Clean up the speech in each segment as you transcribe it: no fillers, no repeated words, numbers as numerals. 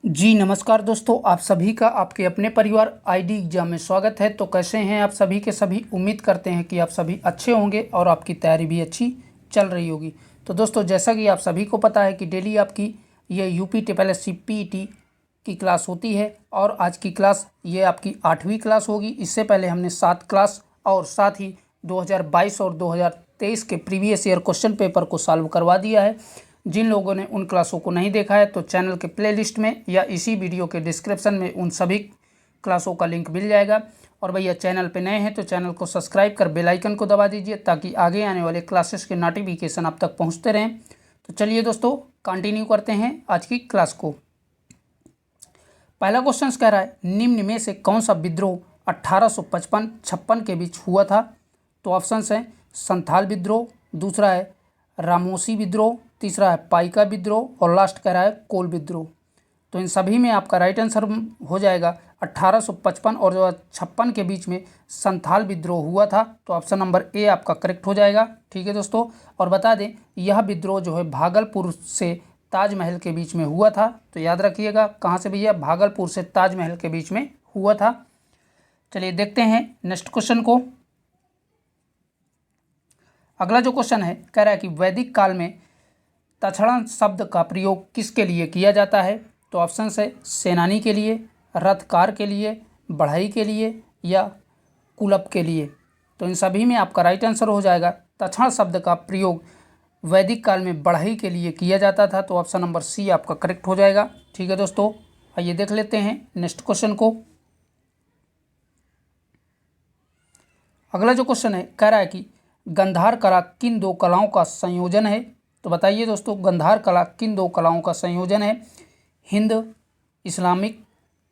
जी नमस्कार दोस्तों, आप सभी का आपके अपने परिवार आईडी एग्जाम में स्वागत है। तो कैसे हैं आप सभी के सभी। उम्मीद करते हैं कि आप सभी अच्छे होंगे और आपकी तैयारी भी अच्छी चल रही होगी। तो दोस्तों, जैसा कि आप सभी को पता है कि डेली आपकी ये UP triple S C PET की क्लास होती है और आज की क्लास ये आपकी 8वीं क्लास होगी। इससे पहले हमने 7 क्लास और साथ ही 2022 और 2023 के प्रीवियस ईयर क्वेश्चन पेपर को सॉल्व करवा दिया है। जिन लोगों ने उन क्लासों को नहीं देखा है तो चैनल के प्लेलिस्ट में या इसी वीडियो के डिस्क्रिप्शन में उन सभी क्लासों का लिंक मिल जाएगा। और भैया चैनल पे नए हैं तो चैनल को सब्सक्राइब कर बेल आइकन को दबा दीजिए ताकि आगे आने वाले क्लासेस के नोटिफिकेशन आप तक पहुंचते रहें। तो चलिए दोस्तों, कंटिन्यू करते हैं आज की क्लास को। पहला क्वेश्चन कह रहा है, निम्न में से कौन सा विद्रोह 1855-56 के बीच हुआ था। तो ऑप्शन है संथाल विद्रोह, दूसरा है रामोसी विद्रोह, तीसरा है पाइका विद्रोह और लास्ट कह रहा है कोल विद्रोह। तो इन सभी में आपका राइट आंसर हो जाएगा 1855 और 56 के बीच में संथाल विद्रोह हुआ था। तो ऑप्शन नंबर ए आपका करेक्ट हो जाएगा। ठीक है दोस्तों, और बता दें यह विद्रोह जो है भागलपुर से ताजमहल के बीच में हुआ था। तो याद रखिएगा, कहाँ से भैया, भागलपुर से ताजमहल के बीच में हुआ था। चलिए देखते हैं नेक्स्ट क्वेश्चन को। अगला जो क्वेश्चन है कह रहा है कि वैदिक काल में तक्षण शब्द का प्रयोग किसके लिए किया जाता है। तो ऑप्शन है सेनानी के लिए, रथकार के लिए, बढ़ई के लिए या कुलप के लिए। तो इन सभी में आपका राइट आंसर हो जाएगा तक्षण शब्द का प्रयोग वैदिक काल में बढ़ई के लिए किया जाता था। तो ऑप्शन नंबर सी आपका करेक्ट हो जाएगा। ठीक है दोस्तों, आइए देख लेते हैं नेक्स्ट क्वेश्चन को। अगला जो क्वेश्चन है कह रहा है कि गंधार कला किन दो कलाओं का संयोजन है। तो बताइए दोस्तों, गंधार कला किन दो कलाओं का संयोजन है। हिंद इस्लामिक,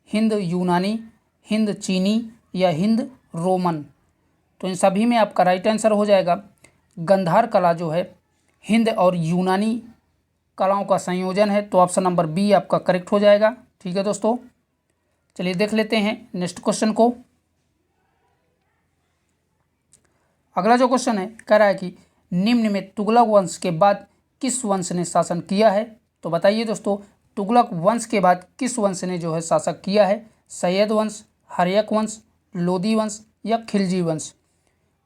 हिंद यूनानी, हिंद चीनी या हिंद रोमन। तो इन सभी में आपका राइट आंसर हो जाएगा गंधार कला जो है हिंद और यूनानी कलाओं का संयोजन है। तो ऑप्शन नंबर बी आपका करेक्ट हो जाएगा। ठीक है दोस्तों, चलिए देख लेते हैं नेक्स्ट क्वेश्चन को। अगला जो क्वेश्चन है कह रहा है कि निम्न में तुगलक वंश के बाद किस वंश ने शासन किया है। तो बताइए दोस्तों, तुगलक वंश के बाद किस वंश ने जो है शासक किया है। सैयद वंश, हर्यक वंश, लोदी वंश या खिलजी वंश।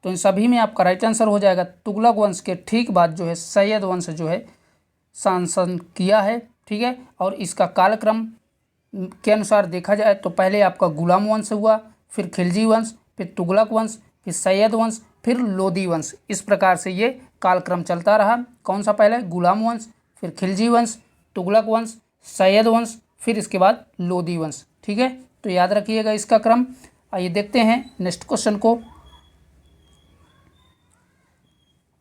तो इन सभी में आपका राइट आंसर हो जाएगा तुगलक वंश के ठीक बाद जो है सैयद वंश जो है शासन किया है। ठीक है, और इसका कालक्रम के अनुसार देखा जाए तो पहले आपका गुलाम वंश हुआ, फिर खिलजी वंश, फिर तुगलक वंश, फिर सैयद वंश, फिर लोदी वंश। इस प्रकार से ये कालक्रम चलता रहा। कौन सा पहले, गुलाम वंश, फिर खिलजी वंश, तुगलक वंश, सैयद वंश, फिर इसके बाद लोदी वंश। ठीक है, तो याद रखिएगा इसका क्रम। आइए देखते हैं नेक्स्ट क्वेश्चन को।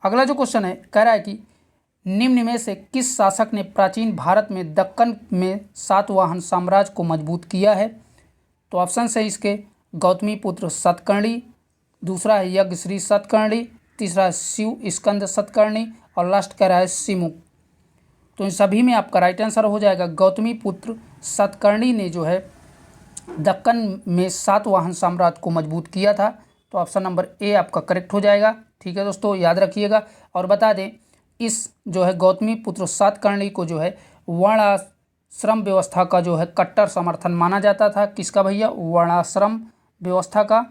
अगला जो क्वेश्चन है कह रहा है कि निम्न में से किस शासक ने प्राचीन भारत में दक्कन में सातवाहन साम्राज्य को मजबूत किया है। तो ऑप्शन है इसके गौतमी पुत्र सतकर्णी, दूसरा है यज्ञश्री सतकर्णी, तीसरा है शिव स्कंद सतकर्णी और लास्ट कह रहा है सिमुक। तो इन सभी में आपका राइट आंसर हो जाएगा गौतमी पुत्र सतकर्णी ने जो है दक्कन में सातवाहन साम्राज्य को मजबूत किया था। तो ऑप्शन नंबर ए आपका करेक्ट हो जाएगा। ठीक है दोस्तों, याद रखिएगा। और बता दें इस जो है गौतमी पुत्र सतकर्णी को जो है वर्णाश्रम व्यवस्था का जो है कट्टर समर्थन माना जाता था। किसका भैया, वर्णाश्रम व्यवस्था का।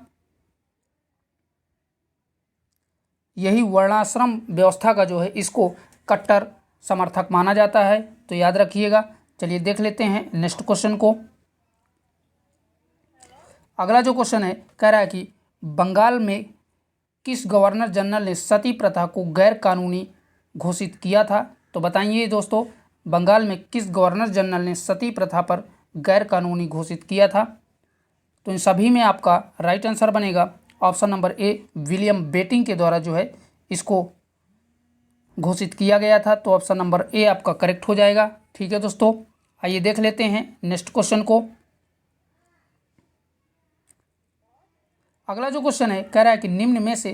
यही वर्णाश्रम व्यवस्था का जो है इसको कट्टर समर्थक माना जाता है। तो याद रखिएगा। चलिए देख लेते हैं नेक्स्ट क्वेश्चन को। अगला जो क्वेश्चन है कह रहा है कि बंगाल में किस गवर्नर जनरल ने सती प्रथा को गैर कानूनी घोषित किया था। तो बताइए दोस्तों, बंगाल में किस गवर्नर जनरल ने सती प्रथा पर गैर कानूनी घोषित किया था। तो इन सभी में आपका राइट आंसर बनेगा option number A, William Bentinck के द्वारा जो है इसको घोषित किया गया था। तो ऑप्शन नंबर ए आपका करेक्ट हो जाएगा। ठीक है दोस्तों, आइए देख लेते हैं नेक्स्ट क्वेश्चन को। अगला जो क्वेश्चन है कह रहा है कि निम्न में से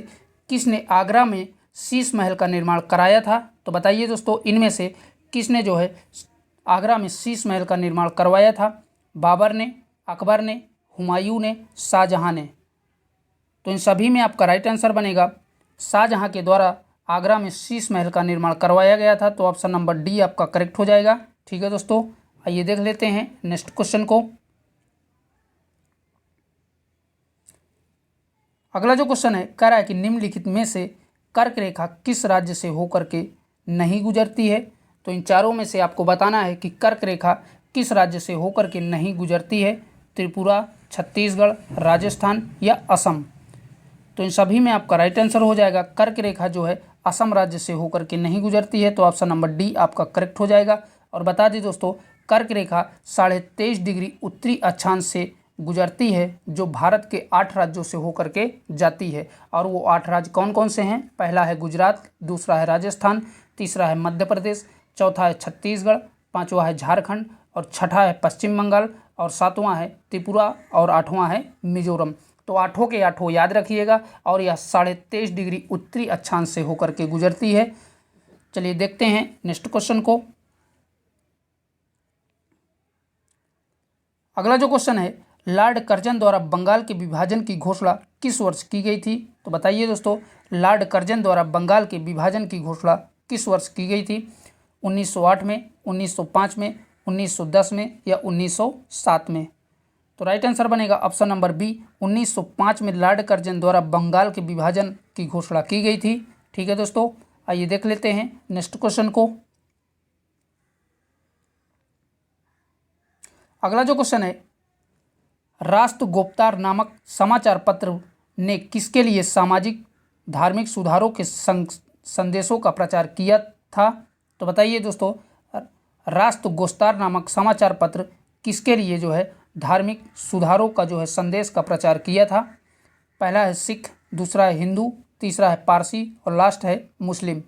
किसने आगरा में शीश महल का निर्माण कराया था। तो बताइए दोस्तों, इनमें से किसने जो है आगरा में शीश महल का निर्माण करवाया था। बाबर ने, अकबर ने, हुमायूं ने, शाहजहां ने। तो इन सभी में आपका राइट आंसर बनेगा शाहजहां के द्वारा आगरा में शीश महल का निर्माण करवाया गया था। तो ऑप्शन नंबर डी आपका करेक्ट हो जाएगा। ठीक है दोस्तों, आइए देख लेते हैं नेक्स्ट क्वेश्चन को। अगला जो क्वेश्चन है कह रहा है कि निम्नलिखित में से कर्क रेखा किस राज्य से होकर के नहीं गुजरती है। तो इन चारों में से आपको बताना है कि कर्क रेखा किस राज्य से होकर के नहीं गुजरती है। त्रिपुरा, छत्तीसगढ़, राजस्थान या असम। तो इन सभी में आपका राइट आंसर हो जाएगा कर्क रेखा जो है असम राज्य से होकर के नहीं गुजरती है। तो ऑप्शन नंबर डी आपका करेक्ट हो जाएगा। और बता दें दोस्तों, कर्क रेखा 23.5 डिग्री उत्तरी अक्षांश से गुजरती है, जो भारत के 8 राज्यों से होकर के जाती है। और वो 8 राज्य कौन कौन से हैं? पहला है गुजरात, दूसरा है राजस्थान, तीसरा है मध्य प्रदेश, चौथा है छत्तीसगढ़, पाँचवा है झारखंड और छठा है पश्चिम बंगाल और सातवां है त्रिपुरा और आठवां है मिजोरम। तो आठों के आठों याद रखिएगा और यह 23.5 डिग्री उत्तरी अक्षांश से होकर के गुजरती है। चलिए देखते हैं नेक्स्ट क्वेश्चन को। अगला जो क्वेश्चन है, लॉर्ड कर्जन द्वारा बंगाल के विभाजन की घोषणा किस वर्ष की गई थी? तो बताइए दोस्तों, लॉर्ड कर्जन द्वारा बंगाल के विभाजन की घोषणा किस वर्ष की गई थी? 1908 में, 1905 में, 1910 में या 1907 में? तो राइट आंसर बनेगा ऑप्शन नंबर बी, 1905 में लॉर्ड कर्जन द्वारा बंगाल के विभाजन की घोषणा की गई थी। ठीक है दोस्तों, आइए देख लेते हैं नेक्स्ट क्वेश्चन को। अगला जो क्वेश्चन है, राष्ट्रगोप्तार नामक समाचार पत्र ने किसके लिए सामाजिक धार्मिक सुधारों के संदेशों का प्रचार किया था? तो बताइए दोस्तों, राष्ट्रगोप्तार नामक समाचार पत्र किसके लिए जो है धार्मिक सुधारों का जो है संदेश का प्रचार किया था? पहला है सिख, दूसरा है हिंदू, तीसरा है पारसी और लास्ट है मुस्लिम।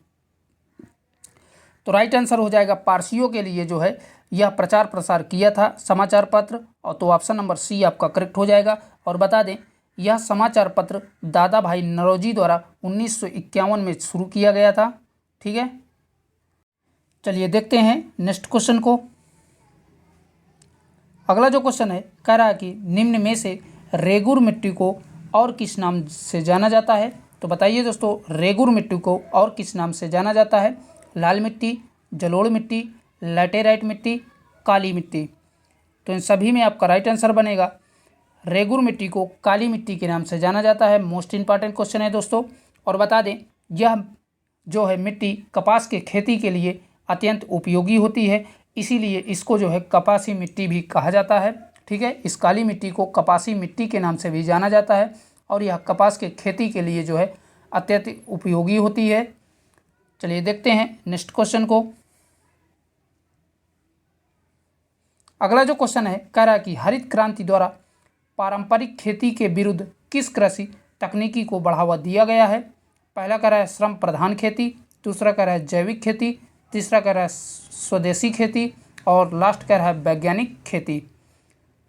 तो राइट आंसर हो जाएगा पारसियों के लिए जो है यह प्रचार प्रसार किया था समाचार पत्र। और तो ऑप्शन नंबर सी आपका करेक्ट हो जाएगा। और बता दें, यह समाचार पत्र दादा भाई नौरोजी द्वारा 1951 में शुरू किया गया था। ठीक है, चलिए देखते हैं नेक्स्ट क्वेश्चन को। अगला जो क्वेश्चन है कह रहा है कि निम्न में से रेगुर मिट्टी को और किस नाम से जाना जाता है? तो बताइए दोस्तों, रेगुर मिट्टी को और किस नाम से जाना जाता है? लाल मिट्टी, जलोढ़ मिट्टी, लैटेराइट मिट्टी, काली मिट्टी। तो इन सभी में आपका राइट आंसर बनेगा रेगुर मिट्टी को काली मिट्टी के नाम से जाना जाता है। मोस्ट इंपॉर्टेंट क्वेश्चन है दोस्तों। और बता दें, यह जो है मिट्टी कपास के खेती के लिए अत्यंत उपयोगी होती है, इसीलिए इसको जो है कपासी मिट्टी भी कहा जाता है। ठीक है, इस काली मिट्टी को कपासी मिट्टी के नाम से भी जाना जाता है और यह कपास के खेती के लिए जो है अत्यंत उपयोगी होती है। चलिए देखते हैं नेक्स्ट क्वेश्चन को। अगला जो क्वेश्चन है कह रहा है कि हरित क्रांति द्वारा पारंपरिक खेती के विरुद्ध किस कृषि तकनीकी को बढ़ावा दिया गया है? पहला कह रहा है श्रम प्रधान खेती, दूसरा कह रहा है जैविक खेती, तीसरा कह रहा है स्वदेशी खेती और लास्ट कह रहा है वैज्ञानिक खेती।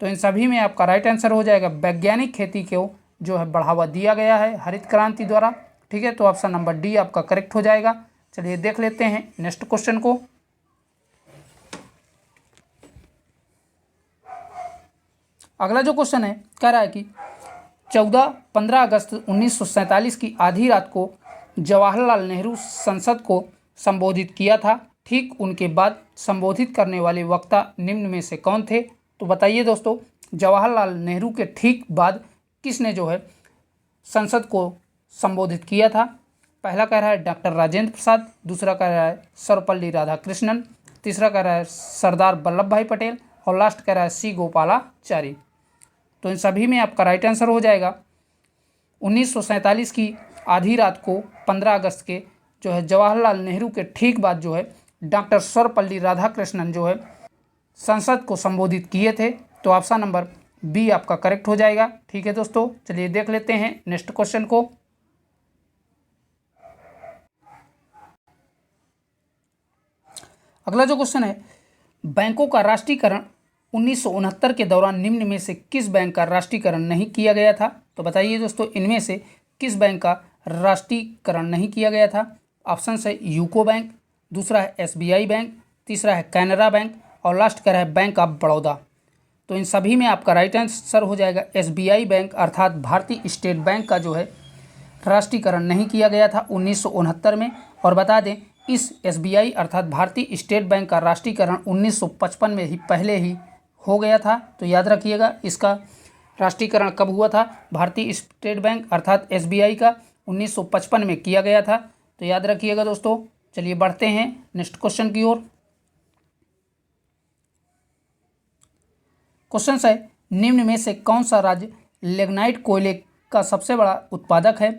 तो इन सभी में आपका राइट आंसर हो जाएगा वैज्ञानिक खेती को जो है बढ़ावा दिया गया है हरित क्रांति द्वारा। ठीक है, तो ऑप्शन नंबर डी आपका करेक्ट हो जाएगा। चलिए देख लेते हैं नेक्स्ट क्वेश्चन को। अगला जो क्वेश्चन है कह रहा है कि 15 अगस्त 1947 की आधी रात को जवाहरलाल नेहरू संसद को संबोधित किया था। ठीक उनके बाद संबोधित करने वाले वक्ता निम्न में से कौन थे? तो बताइए दोस्तों, जवाहरलाल नेहरू के ठीक बाद किसने जो है संसद को संबोधित किया था? पहला कह रहा है डॉक्टर राजेंद्र प्रसाद, दूसरा कह रहा है सर्वपल्ली राधाकृष्णन, तीसरा कह रहा है सरदार वल्लभ भाई पटेल और लास्ट कह रहा है सी गोपालाचारी। तो इन सभी में आपका राइट आंसर हो जाएगा 1947 की आधी रात को 15 अगस्त के जो है जवाहरलाल नेहरू के ठीक बाद जो है डॉक्टर सर्वपल्ली राधाकृष्णन जो है संसद को संबोधित किए थे। तो ऑप्शन नंबर बी आपका करेक्ट हो जाएगा। ठीक है दोस्तों, चलिए देख लेते हैं नेक्स्ट क्वेश्चन को। अगला जो क्वेश्चन है, बैंकों का राष्ट्रीयकरण 1969 के दौरान निम्न में से किस बैंक का राष्ट्रीयकरण नहीं किया गया था? तो बताइए दोस्तों, इनमें से किस बैंक का राष्ट्रीयकरण नहीं किया गया था? ऑप्शन है यूको बैंक, दूसरा है एसबीआई बैंक, तीसरा है कैनरा बैंक और लास्ट कह रहा है बैंक ऑफ बड़ौदा। तो इन सभी में आपका राइट आंसर हो जाएगा एसबीआई बैंक अर्थात भारतीय स्टेट बैंक का जो है राष्ट्रीयकरण नहीं किया गया था 1969 में। और बता दें, इस एसबीआई अर्थात भारतीय स्टेट बैंक का राष्ट्रीयकरण 1955 में ही पहले ही हो गया था। तो याद रखिएगा इसका राष्ट्रीयकरण कब हुआ था। भारतीय स्टेट बैंक अर्थात एसबीआई का 1955 में किया गया था। तो याद रखिएगा दोस्तों। चलिए बढ़ते हैं नेक्स्ट क्वेश्चन की ओर। क्वेश्चन है, निम्न में से कौन सा राज्य लिग्नाइट कोयले का सबसे बड़ा उत्पादक है।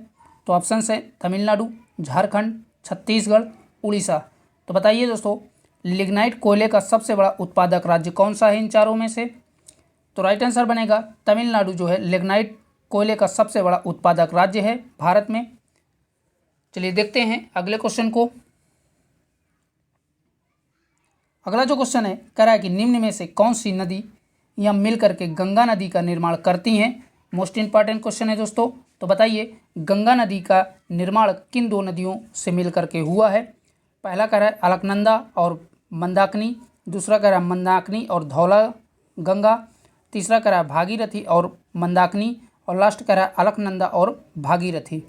तो ऑप्शन है तमिलनाडु, झारखंड, छत्तीसगढ़, उड़ीसा। तो बताइए दोस्तों, लिग्नाइट कोयले का सबसे बड़ा उत्पादक राज्य कौन सा है इन चारों में से। तो राइट आंसर बनेगा तमिलनाडु जो है लिग्नाइट कोयले का सबसे बड़ा उत्पादक राज्य है भारत में। चलिए देखते हैं अगले क्वेश्चन को। अगला जो क्वेश्चन है कह रहा है कि निम्न में से कौन सी नदी या मिलकर के गंगा नदी का निर्माण करती हैं। मोस्ट इंपॉर्टेंट क्वेश्चन है दोस्तों। तो बताइए गंगा नदी का निर्माण किन दो नदियों से मिलकर के हुआ है। पहला कह रहा है अलकनंदा और मंदाकिनी, दूसरा कह रहा है मंदाकिनी और धौला गंगा, तीसरा कह रहा है भागीरथी और मंदाकिनी, और लास्ट कह रहा है अलकनंदा और भागीरथी।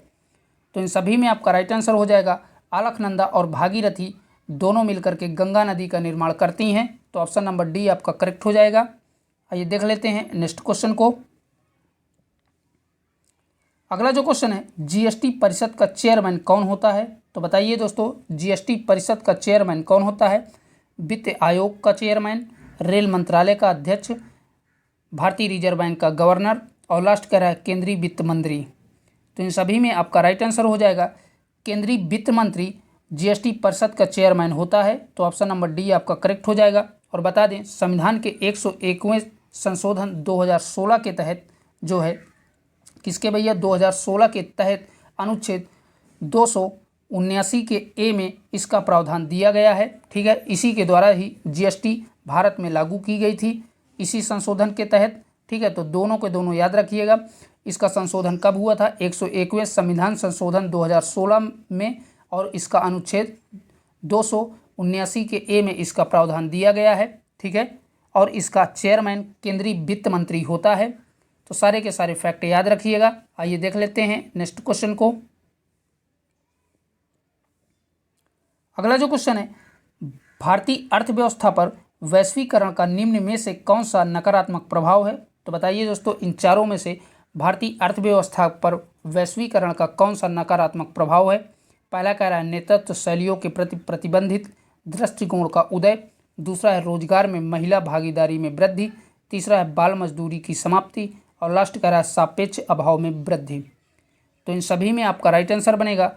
तो इन सभी में आपका राइट आंसर हो जाएगा अलकनंदा और भागीरथी दोनों मिलकर के गंगा नदी का निर्माण करती हैं। तो ऑप्शन नंबर डी आपका करेक्ट हो जाएगा। आइए देख लेते हैं नेक्स्ट क्वेश्चन को। अगला जो क्वेश्चन है, जीएसटी परिषद का चेयरमैन कौन होता है। तो बताइए दोस्तों, जीएसटी परिषद का चेयरमैन कौन होता है। वित्त आयोग का चेयरमैन, रेल मंत्रालय का अध्यक्ष, भारतीय रिजर्व बैंक का गवर्नर, और लास्ट कह रहा है केंद्रीय वित्त मंत्री। तो इन सभी में आपका राइट आंसर हो जाएगा केंद्रीय वित्त मंत्री जीएसटी परिषद का चेयरमैन होता है। तो ऑप्शन नंबर डी आपका करेक्ट हो जाएगा। और बता दें संविधान के 101वें संशोधन 2016 के तहत जो है किसके भैया 2016 के तहत अनुच्छेद 279 के ए में इसका प्रावधान दिया गया है। ठीक है, इसी के द्वारा ही जीएसटी भारत में लागू की गई थी इसी संशोधन के तहत। ठीक है, तो दोनों के दोनों याद रखिएगा। इसका संशोधन कब हुआ था 101वें संविधान संशोधन 2016 में, और इसका अनुच्छेद 279 के ए में इसका प्रावधान दिया गया है। ठीक है, और इसका चेयरमैन केंद्रीय वित्त मंत्री होता है। तो सारे के सारे फैक्ट याद रखिएगा। आइए देख लेते हैं नेक्स्ट क्वेश्चन को। अगला जो क्वेश्चन है, भारतीय अर्थव्यवस्था पर वैश्वीकरण का निम्न में से कौन सा नकारात्मक प्रभाव है। तो बताइए दोस्तों, इन चारों में से भारतीय अर्थव्यवस्था पर वैश्वीकरण का कौन सा नकारात्मक प्रभाव है। पहला कह रहा है नेतृत्व शैलियों के प्रति प्रतिबंधित दृष्टिकोण का उदय, दूसरा है रोजगार में महिला भागीदारी में वृद्धि, तीसरा है बाल मजदूरी की समाप्ति, और लास्ट कह रहा है सापेक्ष अभाव में वृद्धि। तो इन सभी में आपका राइट आंसर बनेगा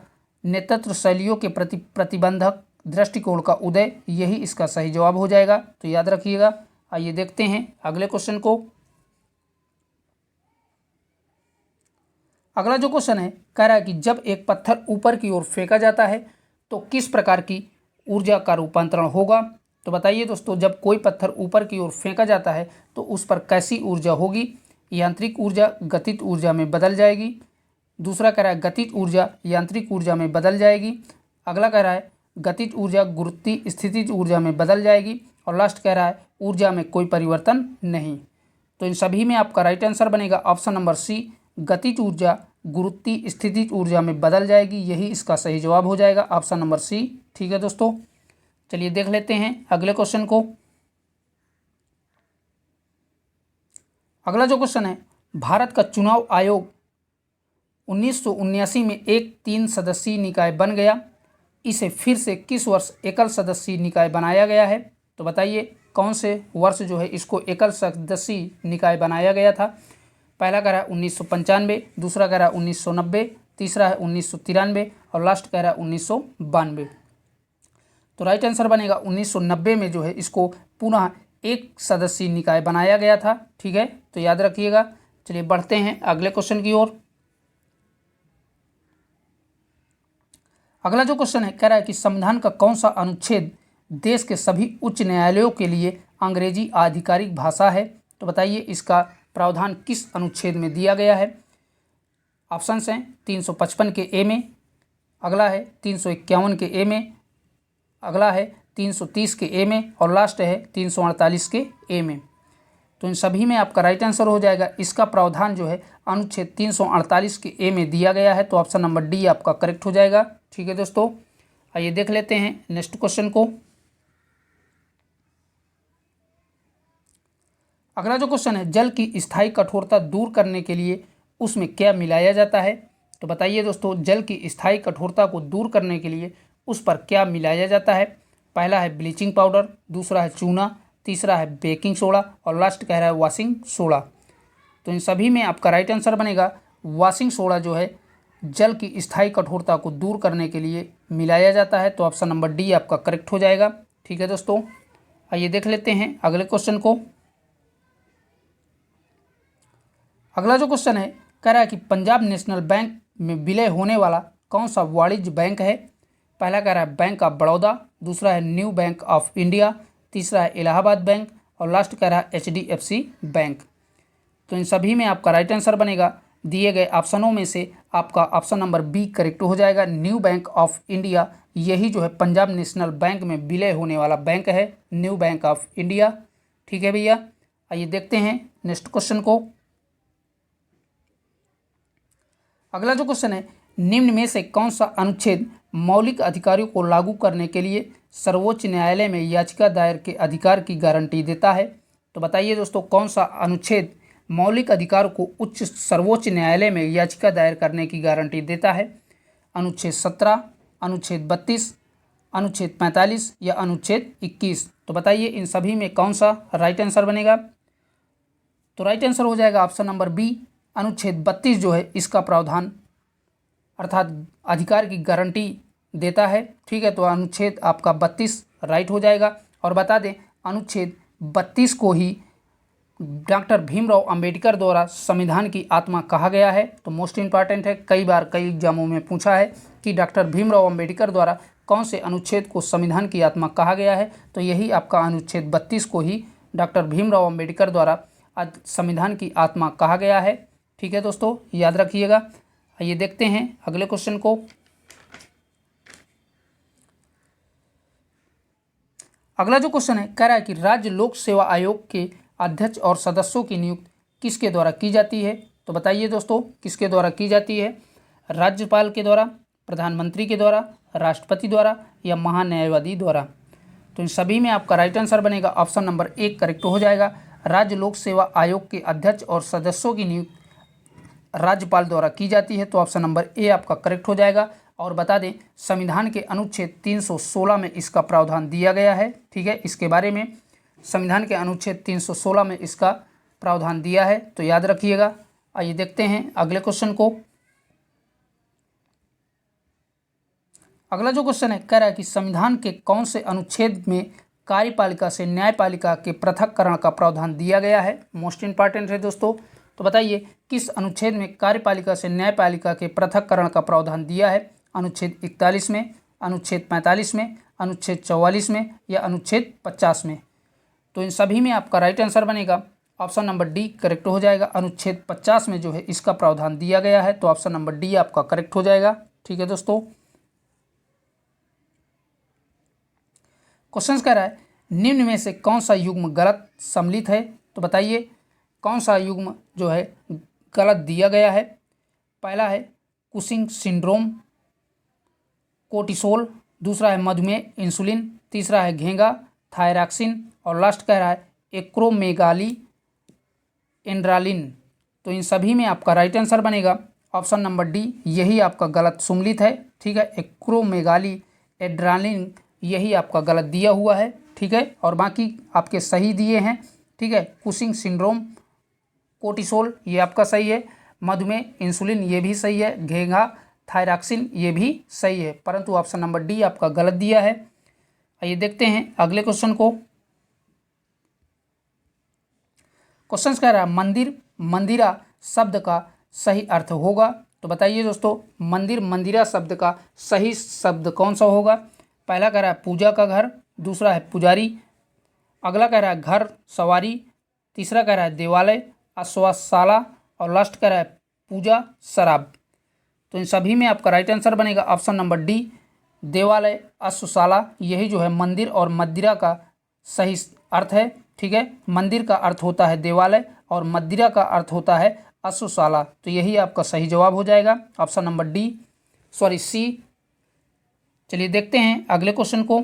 नेतृत्व शैलियों के प्रति प्रतिबंधक दृष्टिकोण का उदय, यही इसका सही जवाब हो जाएगा। तो याद रखिएगा। आइए देखते हैं अगले क्वेश्चन को। अगला जो क्वेश्चन है कह रहा है कि जब एक पत्थर ऊपर की ओर फेंका जाता है तो किस प्रकार की ऊर्जा का रूपांतरण होगा। तो बताइए दोस्तों, जब कोई पत्थर ऊपर की ओर फेंका जाता है तो उस पर कैसी ऊर्जा होगी। यांत्रिक ऊर्जा गतिज ऊर्जा में बदल जाएगी, दूसरा कह रहा है गतिज ऊर्जा यांत्रिक ऊर्जा में बदल जाएगी, अगला कह रहा है गतिज ऊर्जा गुरुत्वीय स्थितिज ऊर्जा में बदल जाएगी, और लास्ट कह रहा है ऊर्जा में कोई परिवर्तन नहीं। तो इन सभी में आपका राइट आंसर बनेगा ऑप्शन नंबर सी, गतिज ऊर्जा गुरुत्वीय स्थितिज ऊर्जा में बदल जाएगी, यही इसका सही जवाब हो जाएगा ऑप्शन नंबर सी। ठीक है दोस्तों, चलिए देख लेते हैं अगले क्वेश्चन को। अगला जो क्वेश्चन है, भारत का चुनाव आयोग 1979 में एक 3 सदस्यीय निकाय बन गया, इसे फिर से किस वर्ष एकल सदस्यीय निकाय बनाया गया है। तो बताइए कौन से वर्ष जो है इसको एकल सदस्यीय निकाय बनाया गया था। पहला कह रहा है 1995, दूसरा कह रहा है 1990, तीसरा है 1993, और लास्ट कह रहा है 1992। तो राइट आंसर बनेगा 1990 में जो है इसको पुनः एक सदस्यीय निकाय बनाया गया था। ठीक है, तो याद रखिएगा। चलिए बढ़ते हैं अगले क्वेश्चन की ओर। अगला जो क्वेश्चन है कह रहा है कि संविधान का कौन सा अनुच्छेद देश के सभी उच्च न्यायालयों के लिए अंग्रेजी आधिकारिक भाषा है। तो बताइए इसका प्रावधान किस अनुच्छेद में दिया गया है। ऑप्शंस हैं 355 के ए में, अगला है 351 के ए में, अगला है 330 के ए में, और लास्ट है 348 के ए में। तो इन सभी में आपका राइट आंसर हो जाएगा इसका प्रावधान जो है अनुच्छेद 348 के ए में दिया गया है। तो ऑप्शन नंबर डी आपका करेक्ट हो जाएगा। ठीक है दोस्तों, आइए देख लेते हैं नेक्स्ट क्वेश्चन को। अगला जो क्वेश्चन है, जल की स्थायी कठोरता दूर करने के लिए उसमें क्या मिलाया जाता है? तो बताइए दोस्तों, जल की स्थायी कठोरता को दूर करने के लिए उस पर क्या मिलाया जाता है? पहला है ब्लीचिंग पाउडर, दूसरा है चूना, तीसरा है बेकिंग सोडा और लास्ट कह रहा है वॉशिंग सोडा। तो इन सभी में आपका राइट आंसर बनेगा वॉशिंग सोडा जो है जल की स्थायी कठोरता को दूर करने के लिए मिलाया जाता है। तो ऑप्शन नंबर डी आपका करेक्ट हो जाएगा। ठीक है दोस्तों, आइए देख लेते हैं अगले क्वेश्चन को। अगला जो क्वेश्चन है, कह रहा है कि पंजाब नेशनल बैंक में विलय होने वाला कौन सा वाणिज्य बैंक है? पहला कह रहा है बैंक ऑफ बड़ौदा, दूसरा है न्यू बैंक ऑफ इंडिया, तीसरा है इलाहाबाद बैंक और लास्ट कह रहा है HDFC बैंक। तो इन सभी में आपका राइट आंसर बनेगा दिए गए ऑप्शनों में से आपका ऑप्शन नंबर बी करेक्ट हो जाएगा। न्यू बैंक ऑफ इंडिया यही जो है पंजाब नेशनल बैंक में विलय होने वाला बैंक है, न्यू बैंक ऑफ इंडिया। ठीक है भैया, आइए देखते हैं नेक्स्ट क्वेश्चन को। अगला जो क्वेश्चन है, निम्न में से कौन सा अनुच्छेद मौलिक अधिकारों को लागू करने के लिए सर्वोच्च न्यायालय में याचिका दायर के अधिकार की गारंटी देता है? तो बताइए दोस्तों, कौन सा अनुच्छेद मौलिक अधिकार को सर्वोच्च न्यायालय में याचिका दायर करने की गारंटी देता है? अनुच्छेद 17, अनुच्छेद 32, अनुच्छेद 45 या अनुच्छेद 21? तो बताइए इन सभी में कौन सा राइट आंसर बनेगा? तो राइट आंसर हो जाएगा ऑप्शन नंबर बी, अनुच्छेद 32 जो है इसका प्रावधान अर्थात अधिकार की गारंटी देता है। ठीक है, तो अनुच्छेद आपका 32 राइट हो जाएगा। और बता दें, अनुच्छेद 32 को ही डॉक्टर भीमराव अंबेडकर द्वारा संविधान की आत्मा कहा गया है। तो मोस्ट इंपॉर्टेंट है, कई बार कई एग्जामों में पूछा है कि डॉक्टर भीमराव अंबेडकर द्वारा कौन से अनुच्छेद को संविधान की आत्मा कहा गया है? तो यही आपका अनुच्छेद 32 को ही डॉक्टर भीमराव अंबेडकर द्वारा संविधान की आत्मा कहा गया है। ठीक है दोस्तों, याद रखिएगा। आइए देखते हैं अगले क्वेश्चन को। अगला जो क्वेश्चन है, कह रहा है कि राज्य लोक सेवा आयोग के अध्यक्ष और सदस्यों की नियुक्ति किसके द्वारा की जाती है? तो बताइए दोस्तों, किसके द्वारा की जाती है? राज्यपाल के द्वारा, प्रधानमंत्री के द्वारा, राष्ट्रपति द्वारा या महान्यायवादी द्वारा? तो इन सभी में आपका राइट आंसर बनेगा ऑप्शन नंबर 1 करेक्ट हो जाएगा। राज्य लोक सेवा आयोग के अध्यक्ष और सदस्यों की नियुक्ति राज्यपाल द्वारा की जाती है। तो ऑप्शन नंबर ए आपका करेक्ट हो जाएगा। और बता दें, संविधान के अनुच्छेद 316 में इसका प्रावधान दिया गया है। ठीक है, इसके बारे में संविधान के अनुच्छेद 316 में इसका प्रावधान दिया है, तो याद रखिएगा। आइए देखते हैं अगले क्वेश्चन को। अगला जो क्वेश्चन है, कह रहा है कि संविधान के कौन से अनुच्छेद में कार्यपालिका से न्यायपालिका के पृथक्करण का प्रावधान दिया गया है? मोस्ट इंपॉर्टेंट है दोस्तों। तो बताइए, किस अनुच्छेद में कार्यपालिका से न्यायपालिका के पृथक्करण का प्रावधान दिया है? अनुच्छेद 41 में, अनुच्छेद 45 में, अनुच्छेद 44 में या अनुच्छेद 50 में? तो इन सभी में आपका राइट आंसर बनेगा ऑप्शन नंबर डी करेक्ट हो जाएगा। अनुच्छेद 50 में जो है इसका प्रावधान दिया गया है। तो ऑप्शन नंबर डी आपका करेक्ट हो जाएगा। ठीक है दोस्तों, क्वेश्चन कह रहा है, निम्न में से कौन सा युग्म गलत सम्मिलित है? तो बताइए कौन सा युग्म जो है गलत दिया गया है? पहला है कुशिंग सिंड्रोम, कोर्टिसोल, दूसरा है मधुमेह इंसुलिन, तीसरा है घेंगा थायरॉक्सिन और लास्ट कह रहा है एक्रोमेगाली एंड्रालिन। तो इन सभी में आपका राइट आंसर बनेगा ऑप्शन नंबर डी, यही आपका गलत सम्मिलित है। ठीक है, एक्रोमेगाली एड्रालिन यही आपका गलत दिया हुआ है। ठीक है, और बाकी आपके सही दिए हैं। ठीक है, कुशिंग सिंड्रोम, कोर्टिसोल ये आपका सही है, मधुमेह इंसुलिन ये भी सही है, घेंगा थायरॉक्सिन ये भी सही है, परंतु ऑप्शन नंबर डी आपका गलत दिया है। आइए देखते हैं अगले क्वेश्चन को। क्वेश्चन कह रहा है, मंदिर मंदिरा शब्द का सही अर्थ होगा? तो बताइए दोस्तों, मंदिर मंदिरा शब्द का सही शब्द कौन सा होगा? पहला कह रहा है पूजा का घर, दूसरा है पुजारी, अगला कह रहा है घर सवारी, तीसरा कह रहा है देवालय अश्वशाला और लास्ट कह रहा है पूजा शराब। तो इन सभी में आपका राइट आंसर बनेगा ऑप्शन नंबर डी, देवालय अश्वशाला यही जो है मंदिर और मदिरा का सही अर्थ है। ठीक है, मंदिर का अर्थ होता है देवालय और मदिरा का अर्थ होता है अश्वशाला। तो यही आपका सही जवाब हो जाएगा option number D, sorry C. चलिए देखते हैं अगले क्वेश्चन को।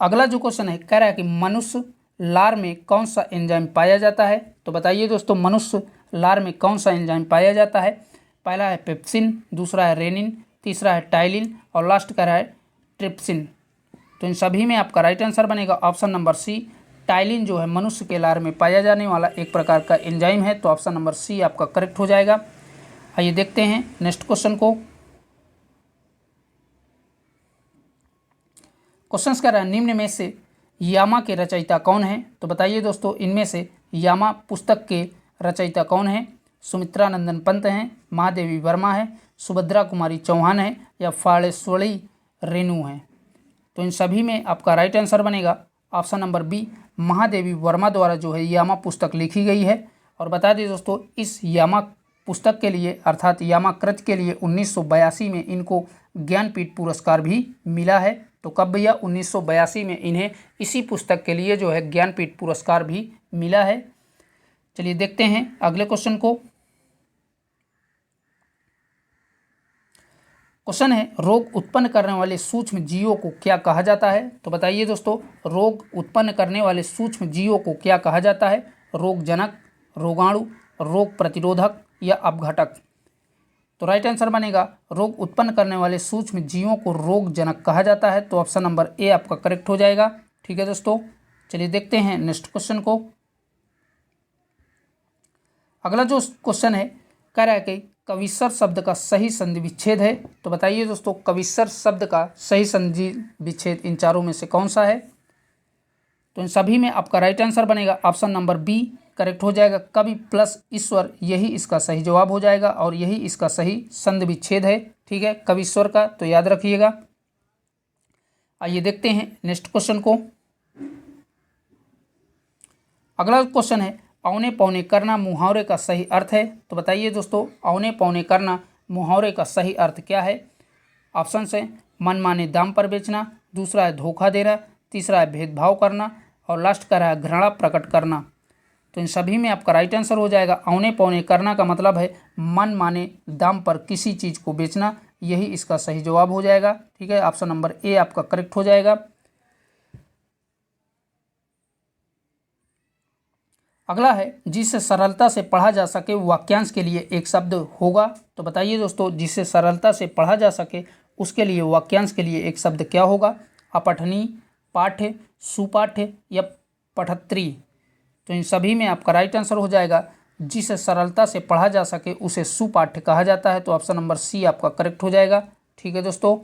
अगला जो क्वेश्चन है कह रहा है कि मनुष्य लार में कौन सा एंजाइम पाया जाता है। तो बताइए दोस्तों, मनुष्य लार में कौन सा एंजाइम पाया जाता है। पहला है पेप्सिन, दूसरा है रेनिन, तीसरा है टाइलिन और लास्ट कह रहा है ट्रिप्सिन। तो इन सभी में आपका राइट आंसर बनेगा ऑप्शन नंबर सी। टाइलिन जो है मनुष्य के लार में पाया जाने वाला एक प्रकार का एंजाइम है, तो ऑप्शन नंबर सी आपका करेक्ट हो जाएगा। आइए देखते हैं नेक्स्ट क्वेश्चन को। क्वेश्चन कह रहा है निम्न में से यामा के रचयिता कौन है। तो बताइए दोस्तों, इनमें से यामा पुस्तक के रचयिता कौन है। सुमित्रा नंदन पंत हैं, महादेवी वर्मा है, सुभद्रा कुमारी चौहान है या फाड़ेश्वरी रेणु है। तो इन सभी में आपका राइट आंसर बनेगा option number B, Mahadevi Verma द्वारा जो है यामा पुस्तक लिखी गई है। और बता दें दोस्तों, इस यामा पुस्तक के लिए अर्थात यामा कृत के लिए 1982 में इनको ज्ञानपीठ पुरस्कार भी मिला है। तो कब भैया, 1982 में इन्हें इसी पुस्तक के लिए जो है ज्ञानपीठ पुरस्कार भी मिला है। चलिए देखते हैं अगले क्वेश्चन को। क्वेश्चन है रोग उत्पन्न करने वाले सूक्ष्म जीवों को क्या कहा जाता है। तो बताइए दोस्तों, रोग उत्पन्न करने वाले सूक्ष्म जीवों को क्या कहा जाता है। रोगजनक, रोगाणु, रोग प्रतिरोधक या अपघटक। तो राइट आंसर बनेगा रोग उत्पन्न करने वाले सूक्ष्म जीवों को रोगजनक कहा जाता है। तो ऑप्शन नंबर ए आपका करेक्ट हो जाएगा। ठीक है दोस्तों, चलिए देखते हैं नेक्स्ट क्वेश्चन को। अगला जो क्वेश्चन है कह रहा है कि कविसर शब्द का सही संधि विच्छेद है। तो बताइए दोस्तों, कविसर शब्द का सही संधि विच्छेद इन चारों में से कौन सा है। तो इन सभी में आपका राइट आंसर बनेगा ऑप्शन नंबर बी करेक्ट हो जाएगा। कवि प्लस ईश्वर, यही इसका सही जवाब हो जाएगा और यही इसका सही संधि विच्छेद है। ठीक है, कविश्वर का तो याद रखिएगा। आइए देखते हैं नेक्स्ट क्वेश्चन को। अगला क्वेश्चन है औने पौने करना मुहावरे का सही अर्थ है। तो बताइए दोस्तों, औने पौने करना मुहावरे का सही अर्थ क्या है। ऑप्शन है मनमाने दाम पर बेचना, दूसरा है धोखा देना, तीसरा है भेदभाव करना और लास्ट का है घृणा प्रकट करना। तो इन सभी में आपका राइट आंसर हो जाएगा औने पौने करना का मतलब है मनमाने दाम पर किसी चीज़ को बेचना, यही इसका सही जवाब हो जाएगा। ठीक है, ऑप्शन नंबर ए आपका करेक्ट हो जाएगा। अगला है जिसे सरलता से पढ़ा जा सके वाक्यांश के लिए एक शब्द होगा। तो बताइए दोस्तों, जिसे सरलता से पढ़ा जा सके उसके लिए वाक्यांश के लिए एक शब्द क्या होगा। अपठनीय, पाठ्य, सुपाठ्य या पठत्री। तो इन सभी में आपका राइट आंसर हो जाएगा जिसे सरलता से पढ़ा जा सके उसे सुपाठ्य कहा जाता है। तो ऑप्शन नंबर सी आपका करेक्ट हो जाएगा। ठीक है दोस्तों,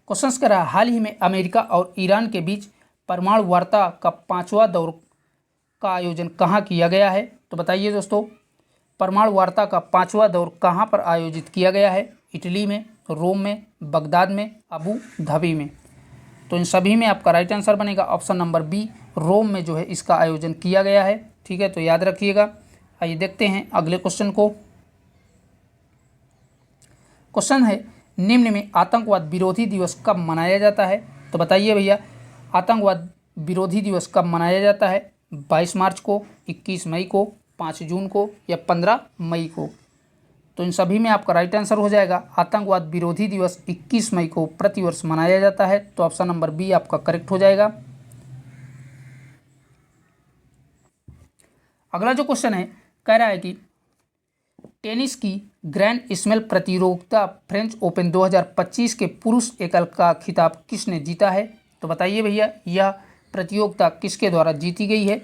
क्वेश्चन कह रहा है हाल ही में अमेरिका और ईरान के बीच परमाणु वार्ता का 5वां दौर का आयोजन कहाँ किया गया है। तो बताइए दोस्तों, परमाणु वार्ता का 5वां दौर कहाँ पर आयोजित किया गया है। इटली में, रोम में, बगदाद में, अबू धाबी में। तो इन सभी में आपका राइट आंसर बनेगा ऑप्शन नंबर बी, रोम में जो है इसका आयोजन किया गया है। ठीक है, तो याद रखिएगा। आइए देखते हैं अगले क्वेश्चन को। क्वेश्चन है निम्न में आतंकवाद विरोधी दिवस कब मनाया जाता है। तो बताइए भैया, आतंकवाद विरोधी दिवस कब मनाया जाता है। 22 मार्च को, 21 मई को, 5 जून को या 15 मई को। तो इन सभी में आपका राइट आंसर हो जाएगा आतंकवाद विरोधी दिवस 21 मई को प्रतिवर्ष मनाया जाता है। तो ऑप्शन नंबर बी आपका करेक्ट हो जाएगा। अगला जो क्वेश्चन है कह रहा है कि टेनिस की ग्रैंड स्लैम प्रतियोगिता फ्रेंच ओपन 2025 के पुरुष एकल का खिताब किसने जीता है। तो बताइए भैया, यह प्रतियोगिता किसके द्वारा जीती गई है।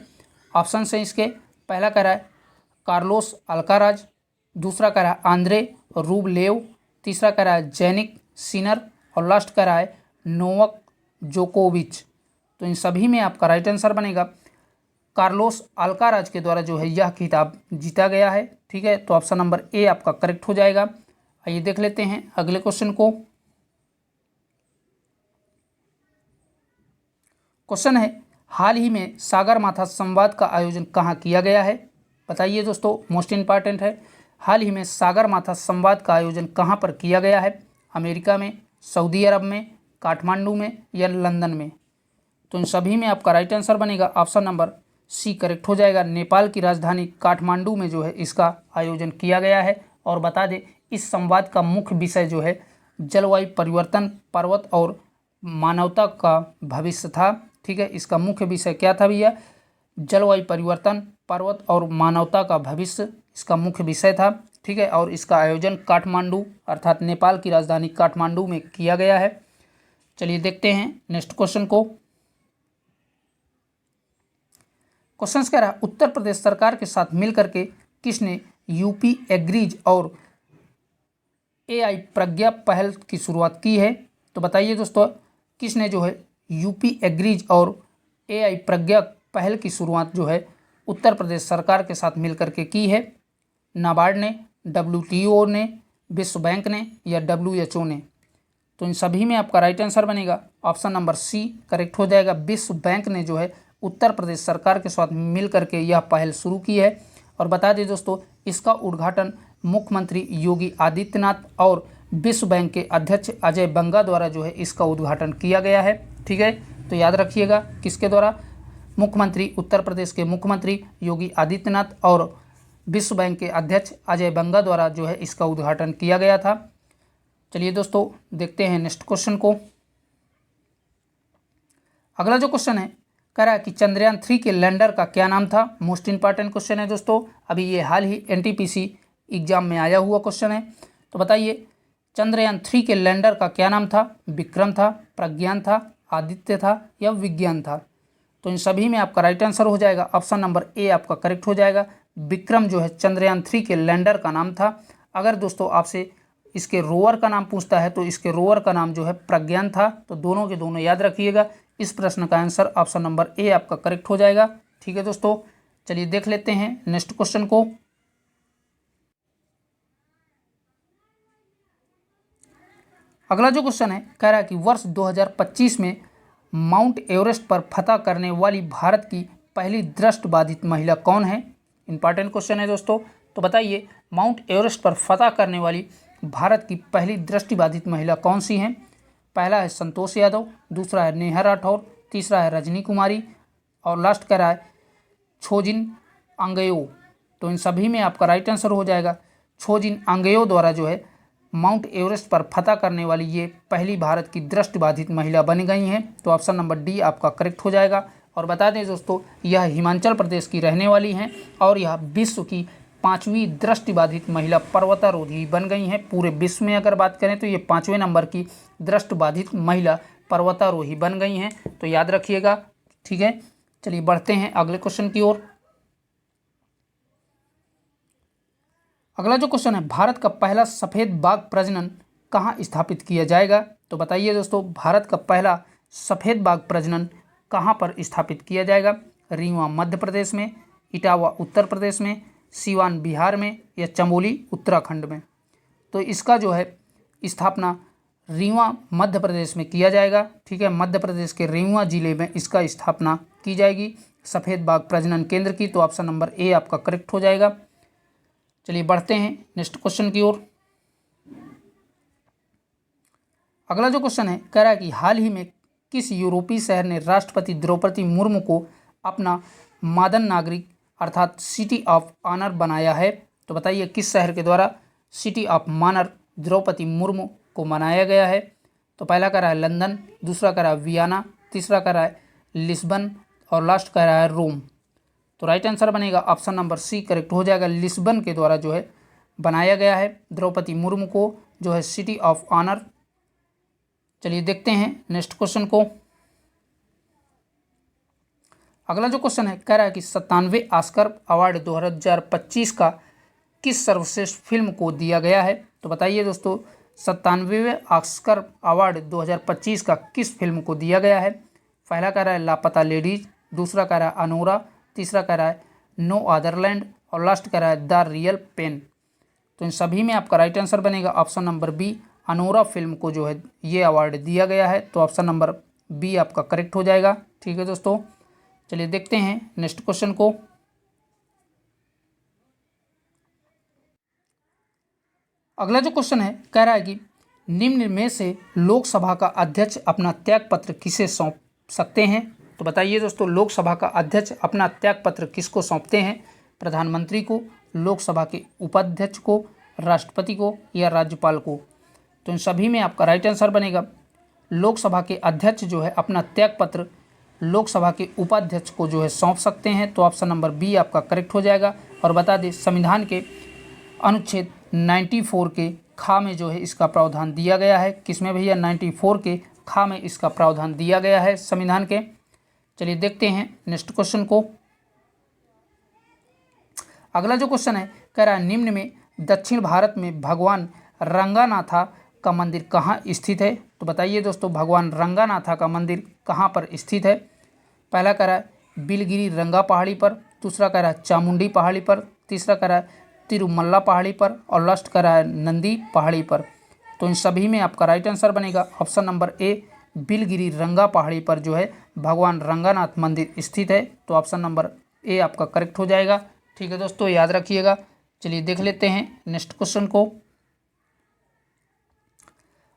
ऑप्शन है इसके, पहला कह रहा है कार्लोस अल्काराज, दूसरा कह रहा है आंद्रे रूबलेव, तीसरा कह रहा है जेनिक सिनर और लास्ट कह रहा है नोवाक जोकोविच। तो इन सभी में आपका राइट आंसर बनेगा कार्लोस अल्काराज के द्वारा जो है यह खिताब जीता गया है। ठीक है, तो ऑप्शन नंबर ए आपका करेक्ट हो जाएगा। आइए देख लेते हैं अगले क्वेश्चन को। क्वेश्चन है हाल ही में सागरमाथा संवाद का आयोजन कहाँ किया गया है। बताइए दोस्तों, मोस्ट इम्पॉर्टेंट है, हाल ही में सागरमाथा संवाद का आयोजन कहाँ पर किया गया है। अमेरिका में, सऊदी अरब में, काठमांडू में या लंदन में। तो इन सभी में आपका राइट आंसर बनेगा ऑप्शन नंबर सी करेक्ट हो जाएगा। नेपाल की राजधानी काठमांडू में जो है इसका आयोजन किया गया है। और बता दें इस संवाद का मुख्य विषय जो है जलवायु परिवर्तन, पर्वत और मानवता का भविष्य था। ठीक है, इसका मुख्य विषय क्या था भैया? जलवायु परिवर्तन, पर्वत और मानवता का भविष्य इसका मुख्य विषय था। ठीक है, और इसका आयोजन काठमांडू अर्थात नेपाल की राजधानी काठमांडू में किया गया है। चलिए देखते हैं नेक्स्ट क्वेश्चन को। क्वेश्चन कह रहा है उत्तर प्रदेश सरकार के साथ मिलकर के किसने यूपी एग्रीज और एआई प्रज्ञा पहल की शुरुआत की है? तो बताइए दोस्तों किसने जो है यूपी एग्रीज और एआई प्रज्ञा पहल की शुरुआत जो है उत्तर प्रदेश सरकार के साथ मिलकर के की है? नाबार्ड ने, WTO ने, विश्व बैंक ने या WHO ने? तो इन सभी में आपका राइट आंसर बनेगा ऑप्शन नंबर सी करेक्ट हो जाएगा। विश्व बैंक ने जो है उत्तर प्रदेश सरकार के साथ मिल करके यह पहल शुरू की है। और बता दें दोस्तों इसका उद्घाटन मुख्यमंत्री योगी आदित्यनाथ और विश्व बैंक के अध्यक्ष अजय बंगा द्वारा जो है इसका उद्घाटन किया गया है। ठीक है, तो याद रखिएगा किसके द्वारा? मुख्यमंत्री, उत्तर प्रदेश के मुख्यमंत्री योगी आदित्यनाथ और विश्व बैंक के अध्यक्ष अजय बंगा द्वारा जो है इसका उद्घाटन किया गया था। चलिए दोस्तों देखते हैं नेक्स्ट क्वेश्चन को। अगला जो क्वेश्चन है कह रहा है कि चंद्रयान 3 के लैंडर का क्या नाम था? मोस्ट इंपॉर्टेंट क्वेश्चन है दोस्तों, अभी ये हाल ही NTPC एग्जाम में आया हुआ क्वेश्चन है। तो बताइए चंद्रयान 3 के लैंडर का क्या नाम था? विक्रम था, प्रज्ञान था, आदित्य था या विज्ञान था? तो इन सभी में आपका राइट आंसर हो जाएगा ऑप्शन नंबर ए आपका करेक्ट हो जाएगा। विक्रम जो है चंद्रयान 3 के लैंडर का नाम था। अगर दोस्तों आपसे इसके रोवर का नाम पूछता है तो इसके रोवर का नाम जो है प्रज्ञान था। तो दोनों के दोनों याद रखिएगा। इस प्रश्न का आंसर ऑप्शन नंबर ए आपका करेक्ट हो जाएगा। ठीक है दोस्तों, चलिए देख लेते हैं नेक्स्ट क्वेश्चन को। अगला जो क्वेश्चन है कह रहा है कि वर्ष 2025 में माउंट एवरेस्ट पर फतह करने वाली भारत की पहली दृष्टिबाधित महिला कौन है? इंपॉर्टेंट क्वेश्चन है दोस्तों। तो बताइए माउंट एवरेस्ट पर फतह करने वाली भारत की पहली दृष्टिबाधित महिला कौन सी हैं? पहला है संतोष यादव, दूसरा है नेहा राठौर, तीसरा है रजनी कुमारी और लास्ट कह रहा है छोजिन आंगयो। तो इन सभी में आपका राइट आंसर हो जाएगा छोजिन आंगयो द्वारा जो है माउंट एवरेस्ट पर फतह करने वाली ये पहली भारत की दृष्टिबाधित महिला बन गई हैं। तो ऑप्शन नंबर डी आपका करेक्ट हो जाएगा। और बता दें दोस्तों यह हिमाचल प्रदेश की रहने वाली हैं और यह विश्व की 5वीं दृष्टिबाधित महिला पर्वतारोही बन गई हैं। पूरे विश्व में अगर बात करें तो ये 5वें नंबर की दृष्टिबाधित महिला पर्वतारोही बन गई हैं। तो याद रखिएगा। ठीक है, चलिए बढ़ते हैं अगले क्वेश्चन की ओर। अगला जो क्वेश्चन है भारत का पहला सफ़ेद बाघ प्रजनन कहाँ स्थापित किया जाएगा? तो बताइए दोस्तों भारत का पहला सफ़ेद बाघ प्रजनन कहाँ पर स्थापित किया जाएगा? रीवा मध्य प्रदेश में, इटावा उत्तर प्रदेश में, सिवान बिहार में या चमोली उत्तराखंड में? तो इसका जो है स्थापना रीवा मध्य प्रदेश में किया जाएगा। ठीक है, मध्य प्रदेश के रीवा जिले में इसका स्थापना की जाएगी सफ़ेद बाघ प्रजनन केंद्र की। तो ऑप्शन नंबर ए आपका करेक्ट हो जाएगा। चलिए बढ़ते हैं नेक्स्ट क्वेश्चन की ओर। अगला जो क्वेश्चन है कह रहा है कि हाल ही में किस यूरोपीय शहर ने राष्ट्रपति द्रौपदी मुर्मू को अपना मादन नागरिक अर्थात सिटी ऑफ ऑनर बनाया है? तो बताइए किस शहर के द्वारा city of honour Draupadi Murmu को मनाया गया है? तो पहला कह रहा है लंदन, दूसरा कह रहा है वियना, तीसरा कह रहा है लिस्बन और लास्ट कह रहा है रोम। तो राइट आंसर बनेगा ऑप्शन नंबर सी करेक्ट हो जाएगा। लिस्बन के द्वारा जो है बनाया गया है द्रौपदी मुर्मू को जो है सिटी ऑफ ऑनर। चलिए देखते हैं नेक्स्ट क्वेश्चन को। अगला जो क्वेश्चन है कह रहा है कि 97वें ऑस्कर अवार्ड 2025 का किस सर्वश्रेष्ठ फिल्म को दिया गया है? तो बताइए दोस्तों 97वें ऑस्कर अवार्ड 2025 का किस फिल्म को दिया गया है? पहला कह रहा है लापता लेडीज, दूसरा कह रहा है अनोरा, तीसरा कह रहा है नो अदरलैंड और लास्ट कह रहा है द रियल पेन। तो इन सभी में आपका राइट आंसर बनेगा option number B, Anora film को जो है ये अवार्ड दिया गया है। तो ऑप्शन नंबर बी आपका करेक्ट हो जाएगा। ठीक है दोस्तों, चलिए देखते हैं नेक्स्ट क्वेश्चन को। अगला जो क्वेश्चन है कह रहा है कि निम्न में से लोकसभा का अध्यक्ष अपना त्यागपत्र किसे सौंप सकते हैं? तो बताइए दोस्तों, लोकसभा का अध्यक्ष अपना त्यागपत्र किसको सौंपते हैं? प्रधानमंत्री को, लोकसभा के उपाध्यक्ष को, राष्ट्रपति को या राज्यपाल को? तो इन सभी में आपका राइट आंसर बनेगा लोकसभा के अध्यक्ष जो है अपना त्यागपत्र लोकसभा के उपाध्यक्ष को जो है सौंप सकते हैं। तो ऑप्शन नंबर बी आपका करेक्ट हो जाएगा। और बता दें, संविधान के अनुच्छेद 94 के खा में जो है इसका प्रावधान दिया गया है। किसमें भैया? 94 के खा में इसका प्रावधान दिया गया है संविधान के। चलिए देखते हैं नेक्स्ट क्वेश्चन को। अगला जो क्वेश्चन है, कह रहा है निम्न में दक्षिण भारत में भगवान रंगानाथा का मंदिर कहाँ स्थित है? तो बताइए दोस्तों, भगवान रंगानाथा का मंदिर कहाँ पर स्थित है? पहला कह रहा है बिलगिरी रंगा पहाड़ी पर, दूसरा कह रहा है चामुंडी पहाड़ी पर, तीसरा कह रहा है तिरुमल्ला पहाड़ी पर और लास्ट कह रहा है नंदी पहाड़ी पर। तो इन सभी में आपका राइट आंसर बनेगा ऑप्शन नंबर ए, बिलगिरी रंगा पहाड़ी पर जो है भगवान रंगानाथ मंदिर स्थित है। तो ऑप्शन नंबर ए आपका करेक्ट हो जाएगा। ठीक है दोस्तों, याद रखिएगा। चलिए देख लेते हैं नेक्स्ट क्वेश्चन को।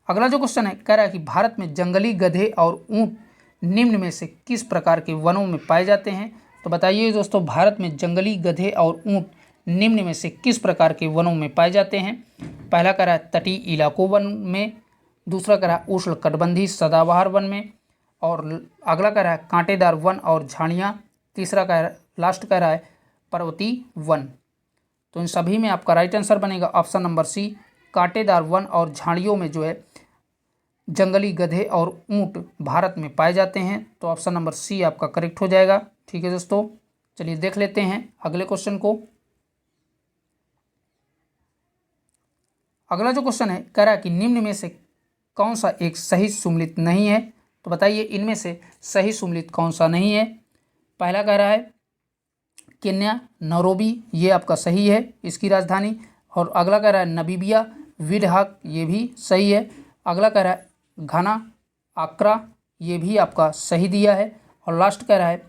अगला जो क्वेश्चन है, कह रहा है कि भारत में जंगली गधे और ऊंट निम्न में से किस प्रकार के वनों में पाए जाते हैं? तो बताइए दोस्तों, भारत में जंगली गधे और ऊंट निम्न में से किस प्रकार के वनों में पाए जाते हैं? पहला कह रहा है तटीय इलाकों वन में, दूसरा कह रहा है उष्णकटिबंधीय सदाबहार वन में, और अगला कह रहा है कांटेदार वन और झाड़ियाँ, तीसरा लास्ट कह रहा है पर्वतीय वन। तो इन सभी में आपका राइट आंसर बनेगा ऑप्शन नंबर सी, कांटेदार वन और झाड़ियों में जो है जंगली गधे और ऊंट भारत में पाए जाते हैं। तो ऑप्शन नंबर सी आपका करेक्ट हो जाएगा। ठीक है दोस्तों, चलिए देख लेते हैं अगले क्वेश्चन को। अगला जो क्वेश्चन है, कह रहा है कि निम्न में से कौन सा एक सही सुमेलित नहीं है? तो बताइए इनमें से सही सुमेलित कौन सा नहीं है? पहला कह रहा है केन्या नैरोबी, ये आपका सही है इसकी राजधानी। और अगला कह रहा है नमीबिया विंडहक, ये भी सही है। अगला कह रहा है घाना आक्रा, ये भी आपका सही दिया है। और लास्ट कह रहा है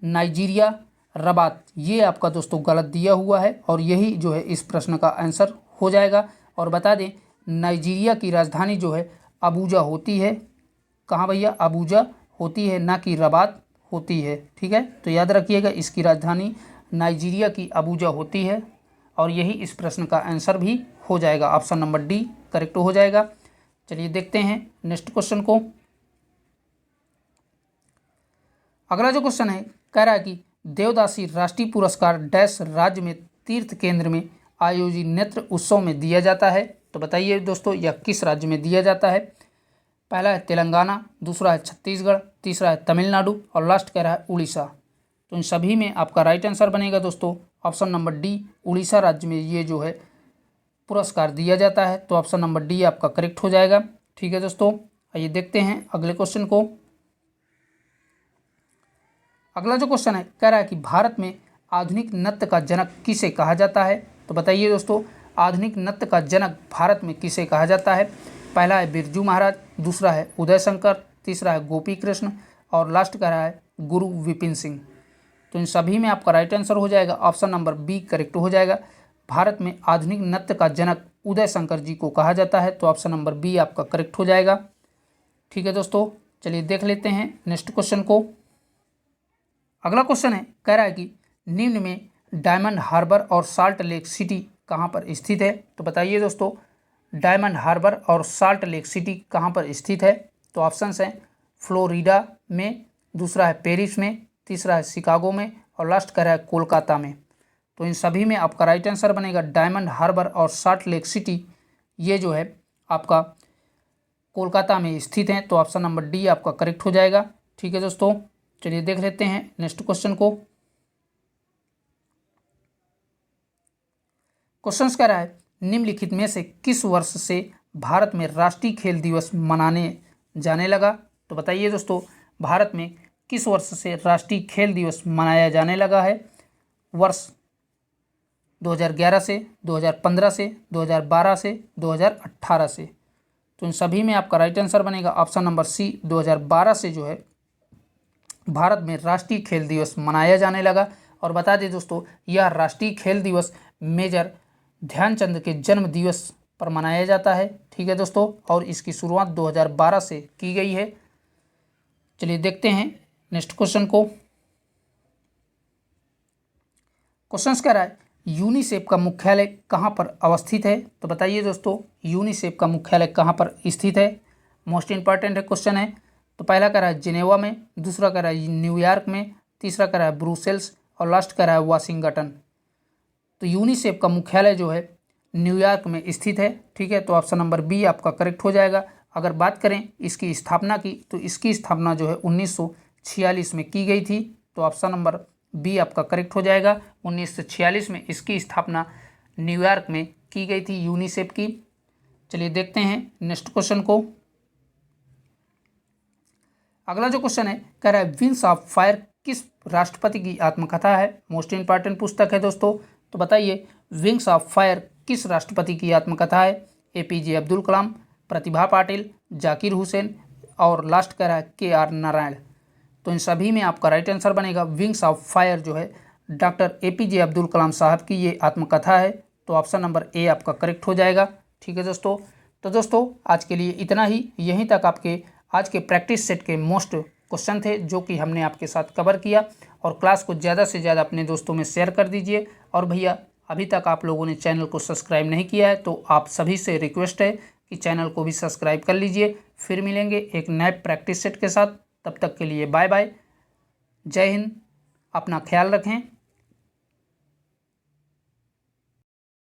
नाइजीरिया रबात, ये आपका दोस्तों गलत दिया हुआ है और यही जो है इस प्रश्न का आंसर हो जाएगा। और बता दें, नाइजीरिया की राजधानी जो है अबूजा होती है। कहाँ भैया? अबूजा होती है, ना कि रबात होती है। ठीक है, तो याद रखिएगा इसकी राजधानी नाइजीरिया की अबूजा होती है और यही इस प्रश्न का आंसर भी हो जाएगा। ऑप्शन नंबर डी करेक्ट हो जाएगा। चलिए देखते हैं नेक्स्ट क्वेश्चन को। अगला जो क्वेश्चन है, कह रहा है कि देवदासी राष्ट्रीय पुरस्कार डैश राज्य में तीर्थ केंद्र में आयोजित नृत्य उत्सव में दिया जाता है? तो बताइए दोस्तों, यह किस राज्य में दिया जाता है? पहला है तेलंगाना, दूसरा है छत्तीसगढ़, तीसरा है तमिलनाडु और लास्ट कह रहा है उड़ीसा। तो इन सभी में आपका राइट आंसर बनेगा दोस्तों ऑप्शन नंबर डी, उड़ीसा राज्य में ये जो है पुरस्कार दिया जाता है। तो ऑप्शन नंबर डी आपका करेक्ट हो जाएगा। ठीक है दोस्तों, आइए देखते हैं अगले क्वेश्चन को। अगला जो क्वेश्चन है, कह रहा है कि भारत में आधुनिक नृत्य का जनक किसे कहा जाता है? तो बताइए दोस्तों, आधुनिक नृत्य का जनक भारत में किसे कहा जाता है? पहला है बिरजू महाराज, दूसरा है उदय शंकर, तीसरा है गोपी कृष्ण और लास्ट कह रहा है गुरु विपिन सिंह। तो इन सभी में आपका राइट आंसर हो जाएगा ऑप्शन नंबर बी करेक्ट हो जाएगा। भारत में आधुनिक नृत्य का जनक उदय शंकर जी को कहा जाता है। तो ऑप्शन नंबर बी आपका करेक्ट हो जाएगा। ठीक है दोस्तों, चलिए देख लेते हैं नेक्स्ट क्वेश्चन को। अगला क्वेश्चन है, कह रहा है कि निम्न में डायमंड हार्बर और साल्ट लेक सिटी कहाँ पर स्थित है? तो बताइए दोस्तों, डायमंड हार्बर और साल्ट लेक सिटी कहाँ पर स्थित है? तो ऑप्शंस हैं फ्लोरिडा में, दूसरा है पेरिस में, तीसरा है शिकागो में और लास्ट कह रहा है कोलकाता में। तो इन सभी में आपका राइट आंसर बनेगा डायमंड हार्बर और साल्ट लेक सिटी, ये जो है आपका कोलकाता में स्थित हैं। तो ऑप्शन नंबर डी आपका करेक्ट हो जाएगा। ठीक है दोस्तों, चलिए देख लेते हैं नेक्स्ट क्वेश्चन को। क्वेश्चन कह रहा है निम्नलिखित में से किस वर्ष से भारत में राष्ट्रीय खेल दिवस मनाने जाने लगा? तो बताइए दोस्तों, भारत में किस वर्ष से राष्ट्रीय खेल दिवस मनाया जाने लगा है? वर्ष 2011 से, 2015 से, 2012 से, 2018 से। तो इन सभी में आपका राइट आंसर बनेगा ऑप्शन नंबर सी, 2012 से जो है भारत में राष्ट्रीय खेल दिवस मनाया जाने लगा। और बता दें दोस्तों, यह राष्ट्रीय खेल दिवस मेजर ध्यानचंद के जन्म दिवस पर मनाया जाता है। ठीक है दोस्तों, और इसकी शुरुआत 2012 से की गई है। चलिए देखते हैं नेक्स्ट क्वेश्चन को। क्वेश्चन कह रहा है यूनिसेफ का मुख्यालय कहाँ पर अवस्थित है? तो बताइए दोस्तों, यूनिसेफ का मुख्यालय कहाँ पर स्थित है? मोस्ट इंपॉर्टेंट है क्वेश्चन है। तो पहला कह रहा है जिनेवा में, दूसरा कह रहा है न्यूयॉर्क में, तीसरा कह रहा है ब्रुसेल्स और लास्ट कह रहा है वाशिंगटन। तो यूनिसेफ का मुख्यालय जो है न्यूयॉर्क में स्थित है। ठीक है, तो ऑप्शन नंबर बी आपका करेक्ट हो जाएगा। अगर बात करें इसकी स्थापना की, तो इसकी स्थापना जो है 1946 में की गई थी। तो ऑप्शन नंबर बी आपका करेक्ट हो जाएगा। 1946 में इसकी स्थापना न्यूयॉर्क में की गई थी यूनिसेफ की। चलिए देखते हैं नेक्स्ट क्वेश्चन को। अगला जो क्वेश्चन है कह रहा है विंग्स ऑफ फायर किस राष्ट्रपति की आत्मकथा है? मोस्ट इंपॉर्टेंट पुस्तक है दोस्तों। तो बताइए विंग्स ऑफ फायर किस राष्ट्रपति की आत्मकथा है? APJ अब्दुल कलाम, प्रतिभा पाटिल, जाकिर हुसैन और लास्ट कह रहा है KR नारायण। तो इन सभी में आपका राइट आंसर बनेगा विंग्स ऑफ फायर जो है डॉक्टर APJ अब्दुल कलाम साहब की ये आत्मकथा है। तो ऑप्शन नंबर ए आपका करेक्ट हो जाएगा। ठीक है दोस्तों, तो दोस्तों आज के लिए इतना ही। यहीं तक आपके आज के प्रैक्टिस सेट के मोस्ट क्वेश्चन थे जो कि हमने आपके साथ कवर किया। और क्लास को ज़्यादा से ज़्यादा अपने दोस्तों में शेयर कर दीजिए। और भैया अभी तक आप लोगों ने चैनल को सब्सक्राइब नहीं किया है तो आप सभी से रिक्वेस्ट है कि चैनल को भी सब्सक्राइब कर लीजिए। फिर मिलेंगे एक नए प्रैक्टिस सेट के साथ। तब तक के लिए बाय बाय, जय हिंद, अपना ख्याल रखें।